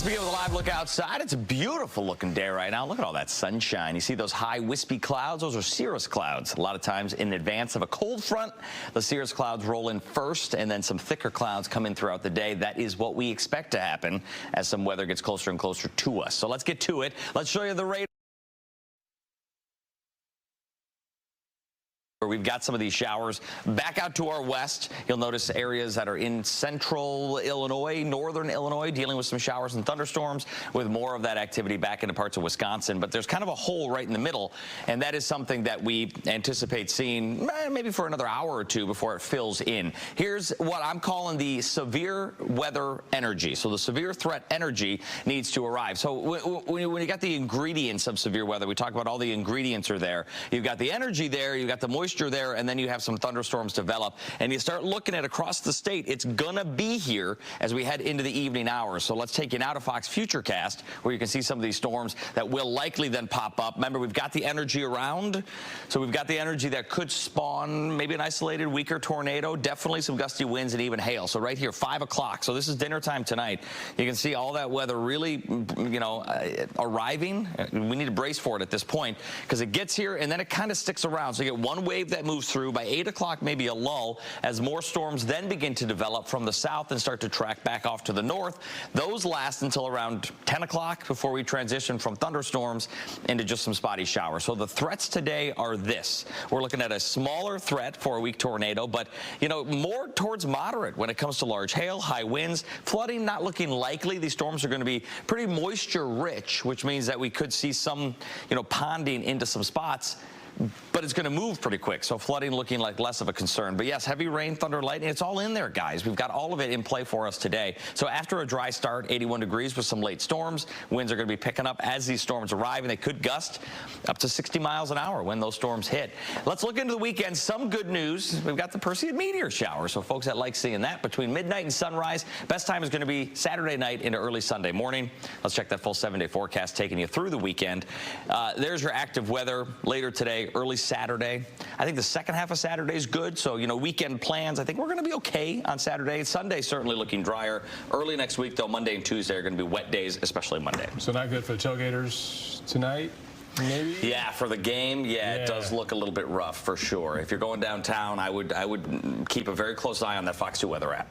Let's begin with a live look outside. It's a beautiful looking day right now. Look at all that sunshine. You see those high wispy clouds? Those are cirrus clouds. A lot of times in advance of a cold front, the cirrus clouds roll in first and then some thicker clouds come in throughout the day. That is what we expect to happen as some weather gets closer and closer to us. So let's get to it. Let's show you the radar. We've got some of these showers back out to our west. You'll notice areas that are in central Illinois, northern Illinois, dealing with some showers and thunderstorms, with more of that activity back into parts of Wisconsin. But there's kind of a hole right in the middle, and that is something that we anticipate seeing maybe for another hour or two before it fills in. Here's what I'm calling the severe weather energy. So the severe threat energy needs to arrive. So when you got the ingredients of severe weather, we talk about all the ingredients are there. You've got the energy there, you've got the moisture there, and then you have some thunderstorms develop, and you start looking at across the state. It's gonna be here as we head into the evening hours. So let's take you now to Fox Futurecast, where you can see some of these storms that will likely then pop up. Remember, we've got the energy around, so we've got the energy that could spawn maybe an isolated weaker tornado, definitely some gusty winds and even hail. So right here, 5 o'clock. So this is dinner time tonight. You can see all that weather really, arriving. We need to brace for it at this point because it gets here and then it kind of sticks around. So you get one wave that moves through. By 8 o'clock, maybe a lull, as more storms then begin to develop from the south and start to track back off to the north. Those last until around 10 o'clock before we transition from thunderstorms into just some spotty showers. So the threats today are this. We're looking at a smaller threat for a weak tornado, but, more towards moderate when it comes to large hail, high winds. Flooding not looking likely. These storms are going to be pretty moisture rich, which means that we could see some, ponding into some spots. But it's going to move pretty quick, so flooding looking like less of a concern. But yes, heavy rain, thunder, lightning, it's all in there, guys. We've got all of it in play for us today. So after a dry start, 81 degrees with some late storms. Winds are going to be picking up as these storms arrive, and they could gust up to 60 miles an hour when those storms hit. Let's look into the weekend. Some good news. We've got the Perseid meteor shower, so folks that like seeing that between midnight and sunrise. Best time is going to be Saturday night into early Sunday morning. Let's check that full 7-day forecast taking you through the weekend. There's your active weather later today, early Saturday. I think the second half of Saturday is good. So, weekend plans, I think we're going to be okay on Saturday. Sunday certainly looking drier. Early next week, though, Monday and Tuesday are going to be wet days, especially Monday. So not good for the tailgaters tonight, maybe? Yeah, for the game, it does look a little bit rough for sure. If you're going downtown, I would keep a very close eye on that Fox 2 weather app.